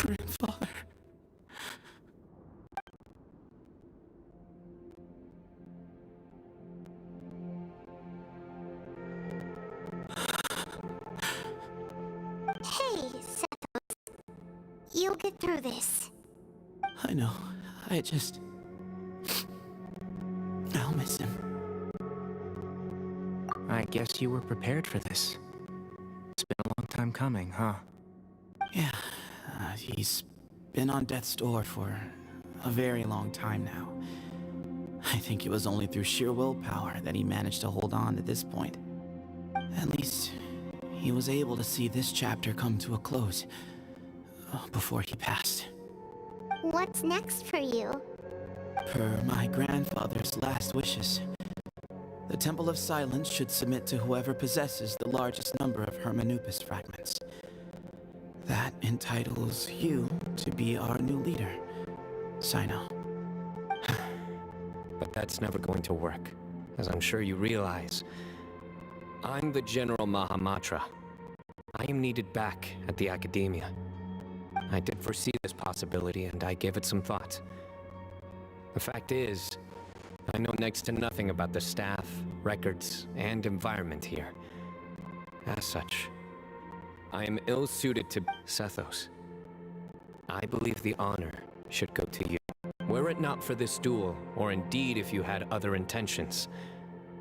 Grandfather. Hey, you'll get through this. I know. I'll miss him. I guess you were prepared for this. It's been a long time coming, huh? Yeah, he's been on death's door for a very long time now. I think it was only through sheer willpower that he managed to hold on to this point. At least, he was able to see this chapter come to a close before he passed. What's next for you? Per my grandfather's last wishes, the Temple of Silence should submit to whoever possesses the largest number of Hermanupis fragments. That entitles you to be our new leader, Sino. But that's never going to work, as I'm sure you realize. I'm the General Mahamatra. I am needed back at the Academia. I did foresee this possibility, and I gave it some thought. The fact is, I know next to nothing about the staff, records, and environment here. As such, I am ill-suited to Sethos. I believe the honor should go to you. Were it not for this duel, or indeed if you had other intentions,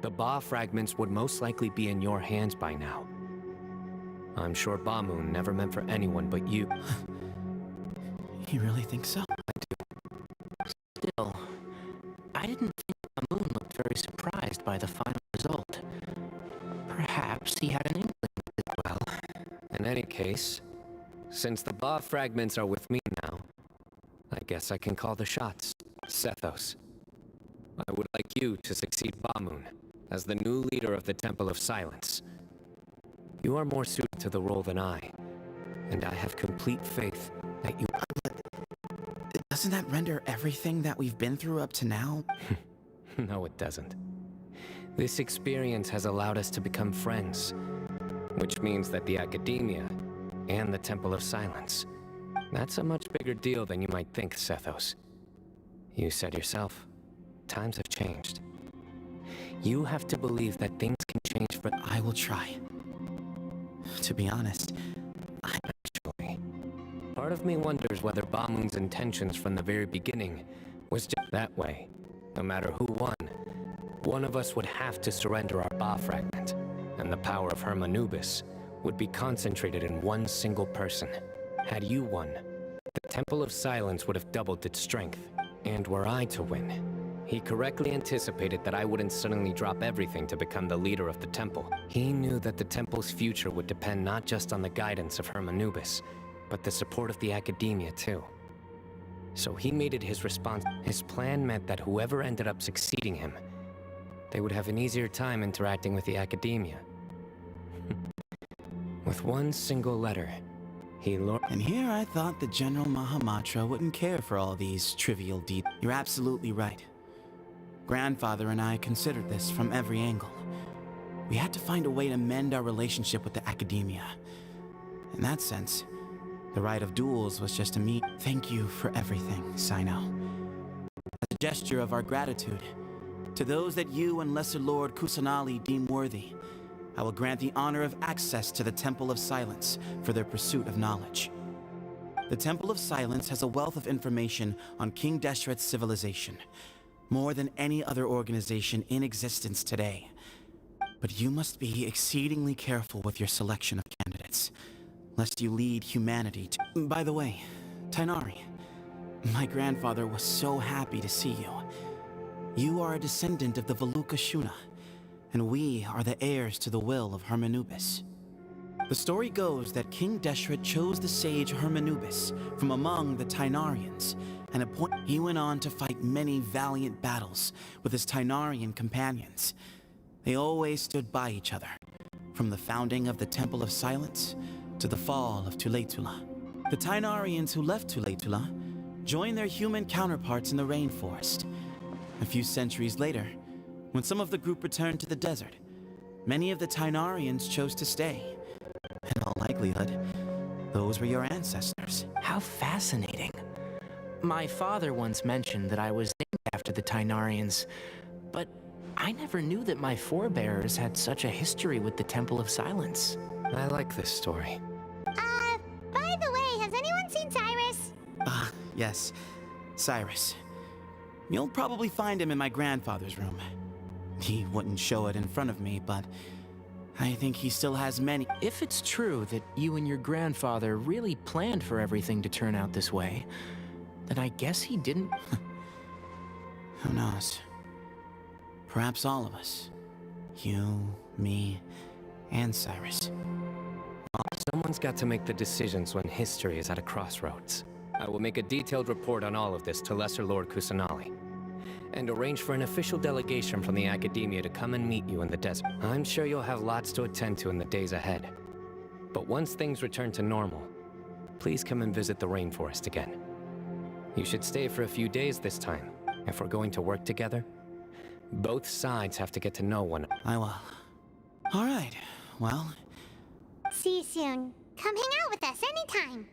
the Ba fragments would most likely be in your hands by now. I'm sure Ba-moon never meant for anyone but you. You really think so? Still, I didn't think Ba-moon looked very surprised by the final result. Perhaps he had an inkling as well. In any case, since the Ba fragments are with me now, I guess I can call the shots. Sethos, I would like you to succeed Ba-moon as the new leader of the Temple of Silence. You are more suited to the role than I, and I have complete faith that you... Doesn't that render everything that we've been through up to now? No, it doesn't. This experience has allowed us to become friends, which means that the Academia and the Temple of Silence, that's a much bigger deal than you might think, Sethos. You said yourself, times have changed. You have to believe that things can change for... I will try. To be honest, Actually, part of me wonders whether Ba-moon's intentions from the very beginning was just that way. No matter who won, one of us would have to surrender our Ba fragment, and the power of Hermanubis would be concentrated in one single person. Had you won, the Temple of Silence would have doubled its strength. And were I to win, he correctly anticipated that I wouldn't suddenly drop everything to become the leader of the temple. He knew that the temple's future would depend not just on the guidance of Hermanubis, but the support of the Academia too. So he made it his response. His plan meant that whoever ended up succeeding him, they would have an easier time interacting with the Academia. With one single letter, And here I thought the General Mahamatra wouldn't care for all these trivial details. You're absolutely right. Grandfather and I considered this from every angle. We had to find a way to mend our relationship with the Academia. In that sense, the rite of duels was just a meet. Thank you for everything, Sino. As a gesture of our gratitude, to those that you and Lesser Lord Kusanali deem worthy, I will grant the honor of access to the Temple of Silence for their pursuit of knowledge. The Temple of Silence has a wealth of information on King Deshret's civilization, more than any other organization in existence today. But you must be exceedingly careful with your selection of candidates, lest you lead humanity to... By the way, Tainari, my grandfather was so happy to see you. You are a descendant of the Veluca Shuna, and we are the heirs to the will of Hermanubis. The story goes that King Deshret chose the sage Hermanubis from among the Tainarians, and he went on to fight many valiant battles with his Tainarian companions. They always stood by each other, from the founding of the Temple of Silence to the fall of Tuletula. The Tainarians who left Tuletula joined their human counterparts in the rainforest. A few centuries later, when some of the group returned to the desert, many of the Tainarians chose to stay. In all likelihood, Those were your ancestors. How fascinating. My father once mentioned that I was named after the Tainarians, but I never knew that my forebears had such a history with the Temple of Silence. I like this story. By the way, has anyone seen Cyrus? Ah, yes. Cyrus. You'll probably find him in my grandfather's room. He wouldn't show it in front of me, but I think he still has many. If it's true that you and your grandfather really planned for everything to turn out this way, then I guess he didn't... Who knows? Perhaps all of us. You, me, and Cyrus. Someone's got to make the decisions when history is at a crossroads. I will make a detailed report on all of this to Lesser Lord Kusanali, and arrange for an official delegation from the Academia to come and meet you in the desert. I'm sure you'll have lots to attend to in the days ahead. But once things return to normal, please come and visit the rainforest again. You should stay for a few days this time, if we're going to work together. Both sides have to get to know one another. I will. All right. Well, See you soon. Come hang out with us anytime.